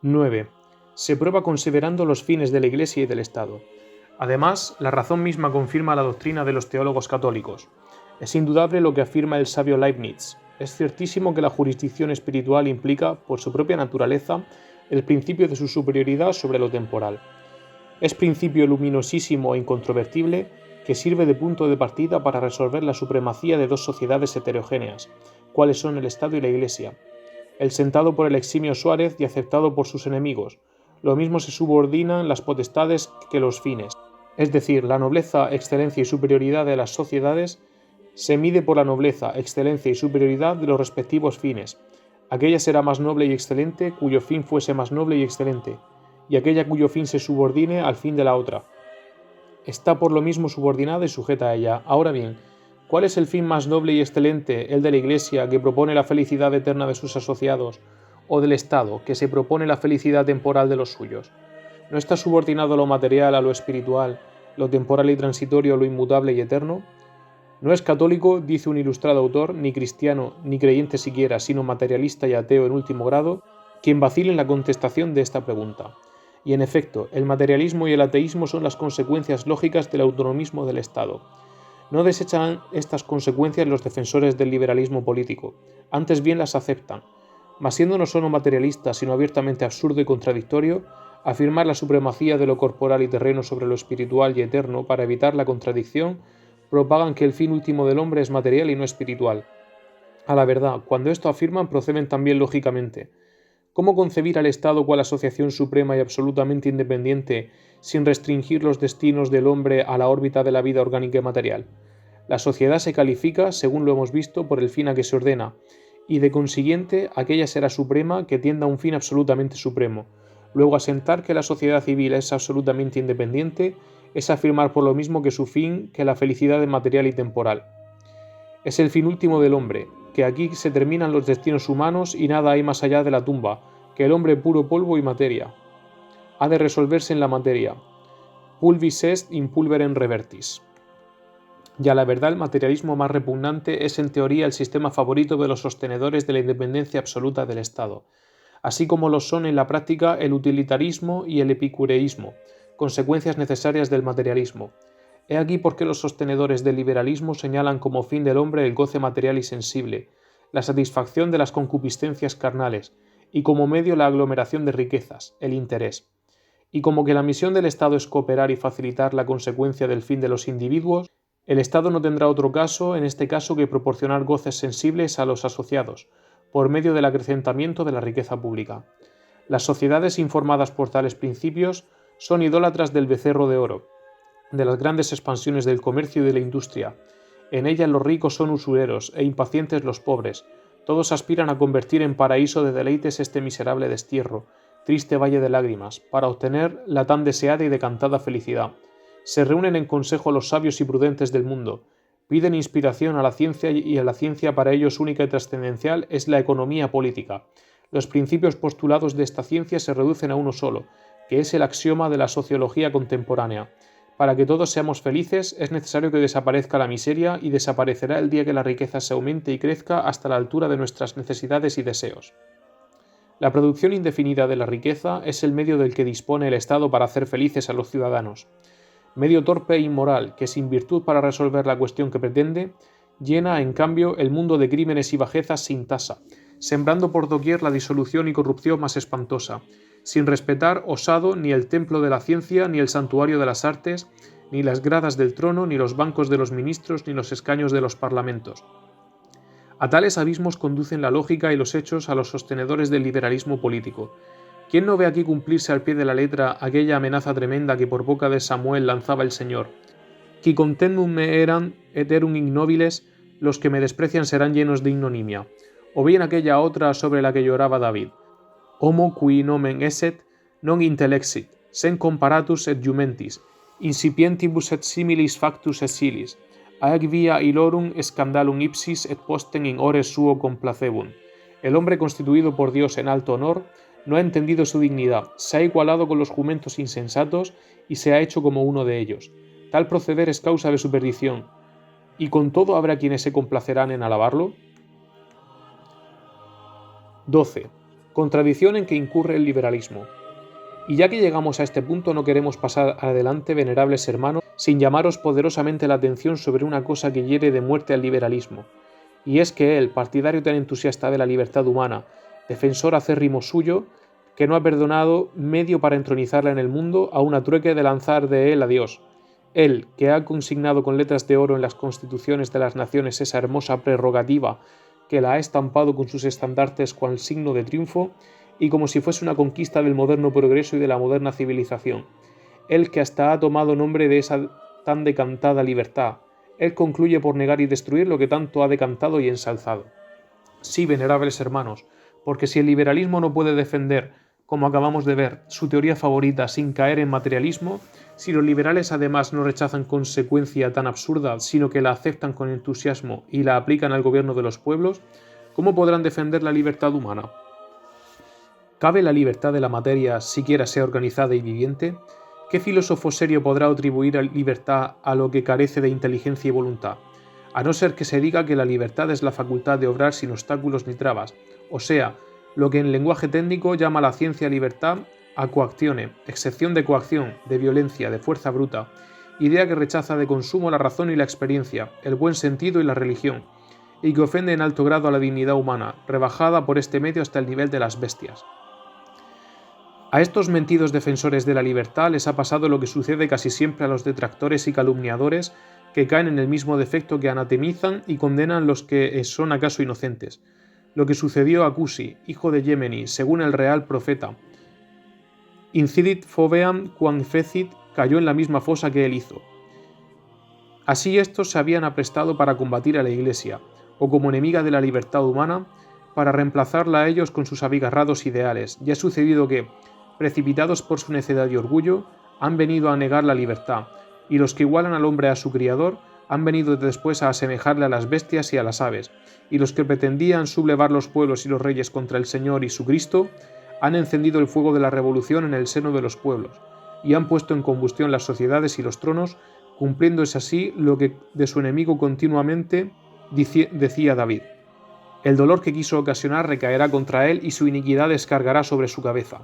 9. Se prueba considerando los fines de la Iglesia y del Estado. Además, la razón misma confirma la doctrina de los teólogos católicos. Es indudable lo que afirma el sabio Leibniz. Es ciertísimo que la jurisdicción espiritual implica, por su propia naturaleza, el principio de su superioridad sobre lo temporal. Es principio luminosísimo e incontrovertible que sirve de punto de partida para resolver la supremacía de dos sociedades heterogéneas, cuáles son el Estado y la Iglesia. El sentado por el eximio Suárez y aceptado por sus enemigos. Lo mismo se subordinan las potestades que los fines. Es decir, la nobleza, excelencia y superioridad de las sociedades se mide por la nobleza, excelencia y superioridad de los respectivos fines. Aquella será más noble y excelente cuyo fin fuese más noble y excelente, y aquella cuyo fin se subordine al fin de la otra. Está por lo mismo subordinada y sujeta a ella. Ahora bien, ¿cuál es el fin más noble y excelente, el de la Iglesia, que propone la felicidad eterna de sus asociados, o del Estado, que se propone la felicidad temporal de los suyos? ¿No está subordinado lo material a lo espiritual, lo temporal y transitorio a lo inmutable y eterno? No es católico, dice un ilustrado autor, ni cristiano, ni creyente siquiera, sino materialista y ateo en último grado, quien vacile en la contestación de esta pregunta. Y en efecto, el materialismo y el ateísmo son las consecuencias lógicas del autonomismo del Estado. No desechan estas consecuencias los defensores del liberalismo político, antes bien las aceptan. Mas siendo no solo materialista, sino abiertamente absurdo y contradictorio, afirmar la supremacía de lo corporal y terreno sobre lo espiritual y eterno para evitar la contradicción, propagan que el fin último del hombre es material y no espiritual. A la verdad, cuando esto afirman, proceden también lógicamente. ¿Cómo concebir al Estado cual asociación suprema y absolutamente independiente, sin restringir los destinos del hombre a la órbita de la vida orgánica y material? La sociedad se califica, según lo hemos visto, por el fin a que se ordena, y de consiguiente aquella será suprema que tienda a un fin absolutamente supremo. Luego, asentar que la sociedad civil es absolutamente independiente es afirmar por lo mismo que su fin que la felicidad es material y temporal. Es el fin último del hombre, que aquí se terminan los destinos humanos y nada hay más allá de la tumba, que el hombre puro polvo y materia. Ha de resolverse en la materia. Pulvis est in pulverem revertis. Y a la verdad el materialismo más repugnante es en teoría el sistema favorito de los sostenedores de la independencia absoluta del Estado, así como lo son en la práctica el utilitarismo y el epicureísmo, consecuencias necesarias del materialismo. He aquí por qué los sostenedores del liberalismo señalan como fin del hombre el goce material y sensible, la satisfacción de las concupiscencias carnales, y como medio la aglomeración de riquezas, el interés. Y como que la misión del Estado es cooperar y facilitar la consecuencia del fin de los individuos, el Estado no tendrá otro caso en este caso que proporcionar goces sensibles a los asociados, por medio del acrecentamiento de la riqueza pública. Las sociedades informadas por tales principios son idólatras del becerro de oro, de las grandes expansiones del comercio y de la industria. En ellas los ricos son usureros e impacientes los pobres. Todos aspiran a convertir en paraíso de deleites este miserable destierro, triste valle de lágrimas, para obtener la tan deseada y decantada felicidad. Se reúnen en consejo los sabios y prudentes del mundo. Piden inspiración a la ciencia y a la ciencia para ellos única y trascendencial es la economía política. Los principios postulados de esta ciencia se reducen a uno solo, que es el axioma de la sociología contemporánea. Para que todos seamos felices es necesario que desaparezca la miseria y desaparecerá el día que la riqueza se aumente y crezca hasta la altura de nuestras necesidades y deseos. La producción indefinida de la riqueza es el medio del que dispone el Estado para hacer felices a los ciudadanos. Medio torpe e inmoral que, sin virtud para resolver la cuestión que pretende, llena, en cambio, el mundo de crímenes y bajezas sin tasa, sembrando por doquier la disolución y corrupción más espantosa, sin respetar osado ni el templo de la ciencia, ni el santuario de las artes, ni las gradas del trono, ni los bancos de los ministros, ni los escaños de los parlamentos. A tales abismos conducen la lógica y los hechos a los sostenedores del liberalismo político. ¿Quién no ve aquí cumplirse al pie de la letra aquella amenaza tremenda que por boca de Samuel lanzaba el Señor? Qui contendum me eran et erum ignobiles, los que me desprecian serán llenos de ignominia. O bien aquella otra sobre la que lloraba David. Homo qui nomen esset, non intellexit, sen comparatus et jumentis, incipientibus et similis factus esilis, aec via ilorum scandalum ipsis et postem in ores suo complacebum. El hombre constituido por Dios en alto honor no ha entendido su dignidad, se ha igualado con los jumentos insensatos y se ha hecho como uno de ellos. Tal proceder es causa de su perdición, y con todo habrá quienes se complacerán en alabarlo. 12. Contradicción en que incurre el liberalismo. Y ya que llegamos a este punto, no queremos pasar adelante, venerables hermanos, sin llamaros poderosamente la atención sobre una cosa que hiere de muerte al liberalismo. Y es que él, partidario tan entusiasta de la libertad humana, defensor acérrimo suyo, que no ha perdonado medio para entronizarla en el mundo, aun a trueque de lanzar de él a Dios. Él, que ha consignado con letras de oro en las constituciones de las naciones esa hermosa prerrogativa, que la ha estampado con sus estandartes cual signo de triunfo, y como si fuese una conquista del moderno progreso y de la moderna civilización. Él que hasta ha tomado nombre de esa tan decantada libertad, él concluye por negar y destruir lo que tanto ha decantado y ensalzado. Sí, venerables hermanos, porque si el liberalismo no puede defender, como acabamos de ver, su teoría favorita sin caer en materialismo, si los liberales además no rechazan consecuencia tan absurda, sino que la aceptan con entusiasmo y la aplican al gobierno de los pueblos, ¿cómo podrán defender la libertad humana? ¿Cabe la libertad de la materia siquiera sea organizada y viviente? ¿Qué filósofo serio podrá atribuir libertad a lo que carece de inteligencia y voluntad? A no ser que se diga que la libertad es la facultad de obrar sin obstáculos ni trabas, o sea, lo que en lenguaje técnico llama la ciencia libertad a coactione, excepción de coacción, de violencia, de fuerza bruta, idea que rechaza de consumo la razón y la experiencia, el buen sentido y la religión, y que ofende en alto grado a la dignidad humana, rebajada por este medio hasta el nivel de las bestias. A estos mentidos defensores de la libertad les ha pasado lo que sucede casi siempre a los detractores y calumniadores que caen en el mismo defecto que anatemizan y condenan los que son acaso inocentes. Lo que sucedió a Cusi, hijo de Yemeni, según el real profeta. Incidit foveam quam fecit, cayó en la misma fosa que él hizo. Así estos se habían aprestado para combatir a la Iglesia, o como enemiga de la libertad humana, para reemplazarla a ellos con sus abigarrados ideales, y ha sucedido que, precipitados por su necedad y orgullo, han venido a negar la libertad, y los que igualan al hombre a su criador han venido después a asemejarle a las bestias y a las aves, y los que pretendían sublevar los pueblos y los reyes contra el Señor y su Cristo, han encendido el fuego de la revolución en el seno de los pueblos, y han puesto en combustión las sociedades y los tronos, cumpliéndose así lo que de su enemigo continuamente decía David. El dolor que quiso ocasionar recaerá contra él y su iniquidad descargará sobre su cabeza.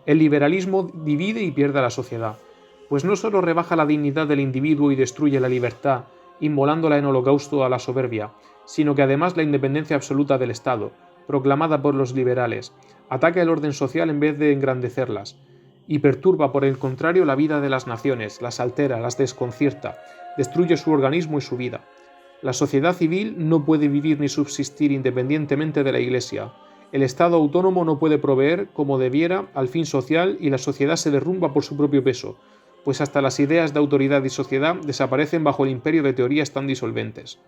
El liberalismo divide y pierde a la sociedad, pues no solo rebaja la dignidad del individuo y destruye la libertad, inmolándola en holocausto a la soberbia, sino que además la independencia absoluta del Estado, proclamada por los liberales, ataca el orden social en vez de engrandecerlas, y perturba por el contrario la vida de las naciones, las altera, las desconcierta, destruye su organismo y su vida. La sociedad civil no puede vivir ni subsistir independientemente de la Iglesia. El Estado autónomo no puede proveer, como debiera, al fin social y la sociedad se derrumba por su propio peso, pues hasta las ideas de autoridad y sociedad desaparecen bajo el imperio de teorías tan disolventes.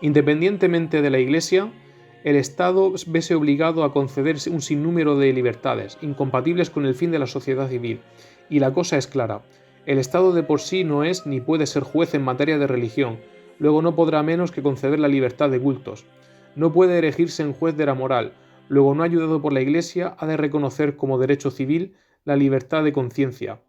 Independientemente de la Iglesia, el Estado vese obligado a conceder un sinnúmero de libertades, incompatibles con el fin de la sociedad civil, y la cosa es clara. El Estado de por sí no es ni puede ser juez en materia de religión, luego no podrá menos que conceder la libertad de cultos. No puede erigirse en juez de la moral, luego no ayudado por la Iglesia ha de reconocer como derecho civil la libertad de conciencia.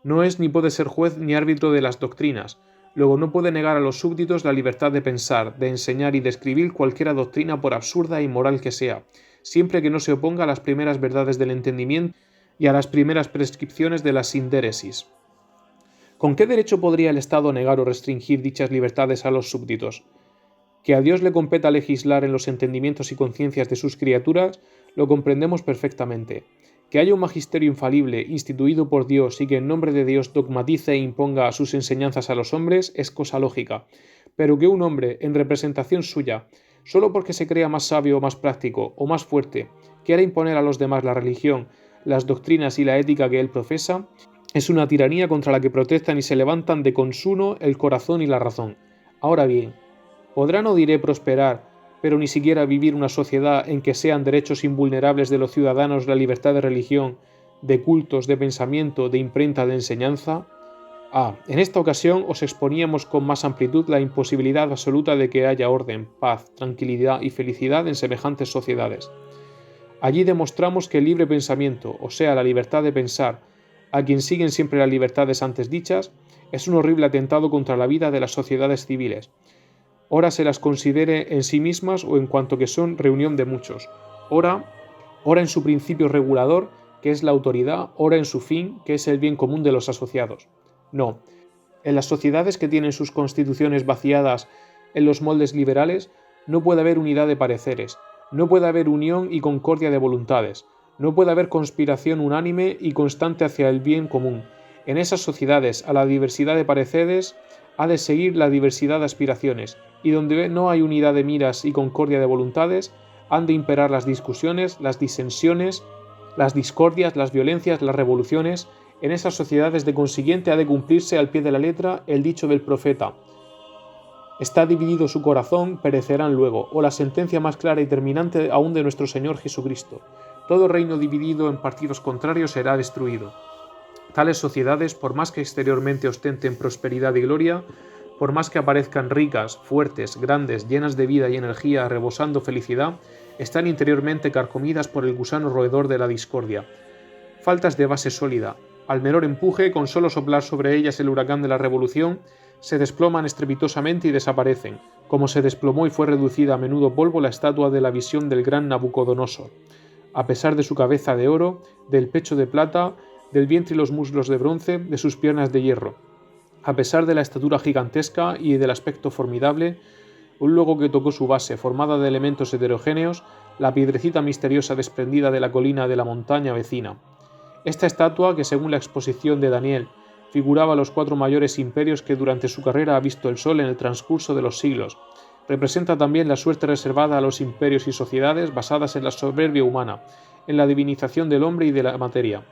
No es ni puede ser juez ni árbitro de las doctrinas, luego no puede negar a los súbditos la libertad de pensar, de enseñar y de escribir cualquiera doctrina por absurda e inmoral que sea, siempre que no se oponga a las primeras verdades del entendimiento y a las primeras prescripciones de la sindéresis. ¿Con qué derecho podría el Estado negar o restringir dichas libertades a los súbditos? Que a Dios le competa legislar en los entendimientos y conciencias de sus criaturas, lo comprendemos perfectamente. Que haya un magisterio infalible, instituido por Dios y que en nombre de Dios dogmatice e imponga sus enseñanzas a los hombres, es cosa lógica. Pero que un hombre, en representación suya, solo porque se crea más sabio o más práctico o más fuerte, quiera imponer a los demás la religión, las doctrinas y la ética que él profesa, es una tiranía contra la que protestan y se levantan de consuno el corazón y la razón. Ahora bien, podrá no diré prosperar, pero ni siquiera vivir una sociedad en que sean derechos invulnerables de los ciudadanos la libertad de religión, de cultos, de pensamiento, de imprenta, de enseñanza. En esta ocasión os exponíamos con más amplitud la imposibilidad absoluta de que haya orden, paz, tranquilidad y felicidad en semejantes sociedades. Allí demostramos que el libre pensamiento, o sea, la libertad de pensar, a quien siguen siempre las libertades antes dichas, es un horrible atentado contra la vida de las sociedades civiles. Ora se las considere en sí mismas o en cuanto que son reunión de muchos, ora en su principio regulador, que es la autoridad, ora en su fin, que es el bien común de los asociados. No. En las sociedades que tienen sus constituciones vaciadas en los moldes liberales, no puede haber unidad de pareceres, no puede haber unión y concordia de voluntades, no puede haber conspiración unánime y constante hacia el bien común. En esas sociedades, a la diversidad de pareceres ha de seguir la diversidad de aspiraciones, y donde no hay unidad de miras y concordia de voluntades, han de imperar las discusiones, las disensiones, las discordias, las violencias, las revoluciones. En esas sociedades, de consiguiente, ha de cumplirse al pie de la letra el dicho del profeta: está dividido su corazón, perecerán luego, o la sentencia más clara y terminante aún de nuestro Señor Jesucristo: todo reino dividido en partidos contrarios será destruido. Tales sociedades, por más que exteriormente ostenten prosperidad y gloria, por más que aparezcan ricas, fuertes, grandes, llenas de vida y energía, rebosando felicidad, están interiormente carcomidas por el gusano roedor de la discordia. Faltas de base sólida. Al menor empuje, con solo soplar sobre ellas el huracán de la revolución, se desploman estrepitosamente y desaparecen, como se desplomó y fue reducida a menudo polvo la estatua de la visión del gran Nabucodonosor. A pesar de su cabeza de oro, del pecho de plata, del vientre y los muslos de bronce, de sus piernas de hierro. A pesar de la estatura gigantesca y del aspecto formidable, luego que tocó su base, formada de elementos heterogéneos, la piedrecita misteriosa desprendida de la colina de la montaña vecina. Esta estatua, que según la exposición de Daniel, figuraba los 4 mayores imperios que durante su carrera ha visto el sol en el transcurso de los siglos, representa también la suerte reservada a los imperios y sociedades basadas en la soberbia humana, en la divinización del hombre y de la materia,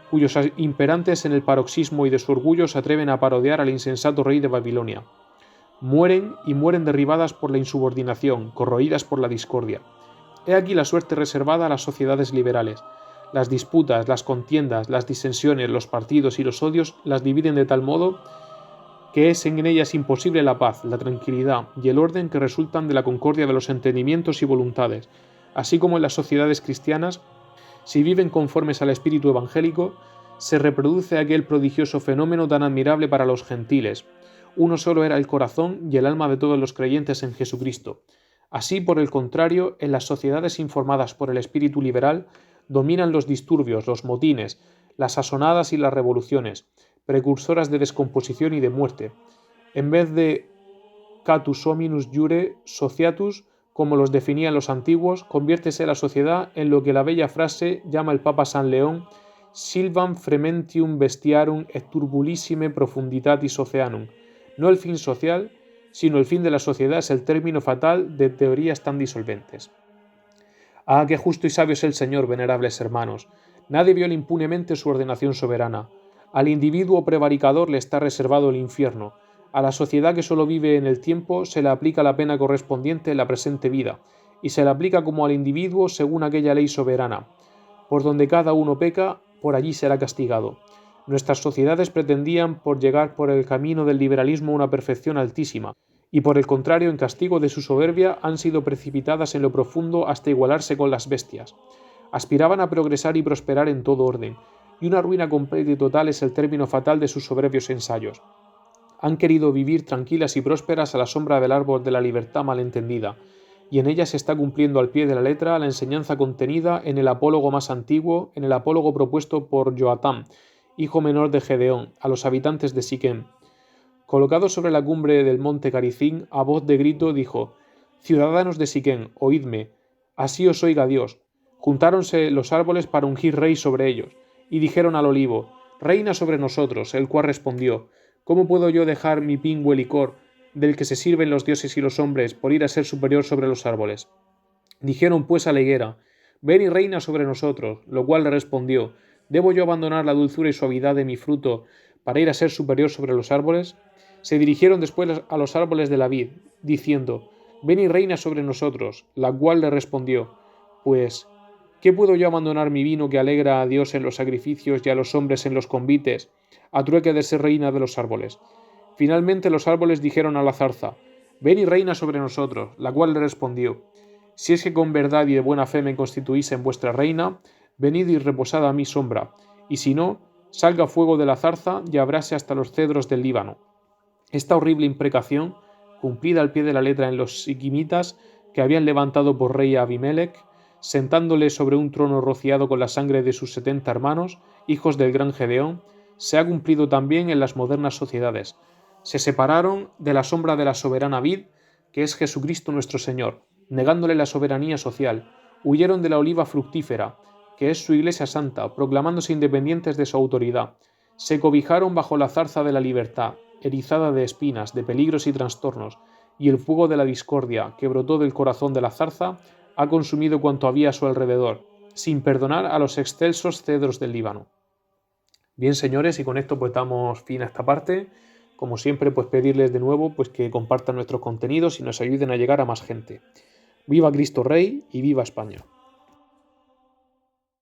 cuyos imperantes en el paroxismo y de su orgullo se atreven a parodiar al insensato rey de Babilonia. Mueren y mueren derribadas por la insubordinación, corroídas por la discordia. He aquí la suerte reservada a las sociedades liberales. Las disputas, las contiendas, las disensiones, los partidos y los odios las dividen de tal modo que es en ellas imposible la paz, la tranquilidad y el orden que resultan de la concordia de los entendimientos y voluntades, así como en las sociedades cristianas. Si viven conformes al espíritu evangélico, se reproduce aquel prodigioso fenómeno tan admirable para los gentiles. Uno solo era el corazón y el alma de todos los creyentes en Jesucristo. Así, por el contrario, en las sociedades informadas por el espíritu liberal, dominan los disturbios, los motines, las asonadas y las revoluciones, precursoras de descomposición y de muerte. En vez de catus hominus jure sociatus, como los definían los antiguos, conviértese la sociedad en lo que la bella frase llama el Papa San León silvam frementium bestiarum et turbulissime profunditatis oceanum. No el fin social, sino el fin de la sociedad es el término fatal de teorías tan disolventes. Ah, qué justo y sabio es el Señor, venerables hermanos. Nadie viola impunemente su ordenación soberana. Al individuo prevaricador le está reservado el infierno. A la sociedad que solo vive en el tiempo se le aplica la pena correspondiente en la presente vida, y se le aplica como al individuo según aquella ley soberana. Por donde cada uno peca, por allí será castigado. Nuestras sociedades pretendían por llegar por el camino del liberalismo a una perfección altísima, y por el contrario, en castigo de su soberbia, han sido precipitadas en lo profundo hasta igualarse con las bestias. Aspiraban a progresar y prosperar en todo orden, y una ruina completa y total es el término fatal de sus soberbios ensayos. Han querido vivir tranquilas y prósperas a la sombra del árbol de la libertad malentendida, y en ella se está cumpliendo al pie de la letra la enseñanza contenida en el apólogo más antiguo, en el apólogo propuesto por Joatam, hijo menor de Gedeón, a los habitantes de Siquem. Colocado sobre la cumbre del monte Caricín, a voz de grito dijo: «Ciudadanos de Siquem, oídme, así os oiga Dios». Juntáronse los árboles para ungir rey sobre ellos, y dijeron al olivo: «Reina sobre nosotros», el cual respondió: «¿Cómo puedo yo dejar mi pingüe licor, del que se sirven los dioses y los hombres, por ir a ser superior sobre los árboles?» Dijeron pues a la higuera: «Ven y reina sobre nosotros», lo cual le respondió: «¿Debo yo abandonar la dulzura y suavidad de mi fruto para ir a ser superior sobre los árboles?» Se dirigieron después a los árboles de la vid, diciendo: «Ven y reina sobre nosotros», la cual le respondió: «Pues, ¿qué puedo yo abandonar mi vino que alegra a Dios en los sacrificios y a los hombres en los convites, a trueque de ser reina de los árboles?» Finalmente los árboles dijeron a la zarza: «Ven y reina sobre nosotros», la cual le respondió: «Si es que con verdad y de buena fe me constituís en vuestra reina, venid y reposad a mi sombra, y si no, salga fuego de la zarza y abrase hasta los cedros del Líbano». Esta horrible imprecación, cumplida al pie de la letra en los siquimitas, que habían levantado por rey a Abimelech, sentándole sobre un trono rociado con la sangre de sus 70 hermanos, hijos del gran Gedeón, se ha cumplido también en las modernas sociedades. Se separaron de la sombra de la soberana vid, que es Jesucristo nuestro Señor, negándole la soberanía social, huyeron de la oliva fructífera, que es su Iglesia Santa, proclamándose independientes de su autoridad. Se cobijaron bajo la zarza de la libertad, erizada de espinas, de peligros y trastornos, y el fuego de la discordia, que brotó del corazón de la zarza, ha consumido cuanto había a su alrededor, sin perdonar a los excelsos cedros del Líbano. Bien, señores, y con esto pues damos fin a esta parte. Como siempre, pues pedirles de nuevo pues que compartan nuestros contenidos y nos ayuden a llegar a más gente. ¡Viva Cristo Rey y viva España!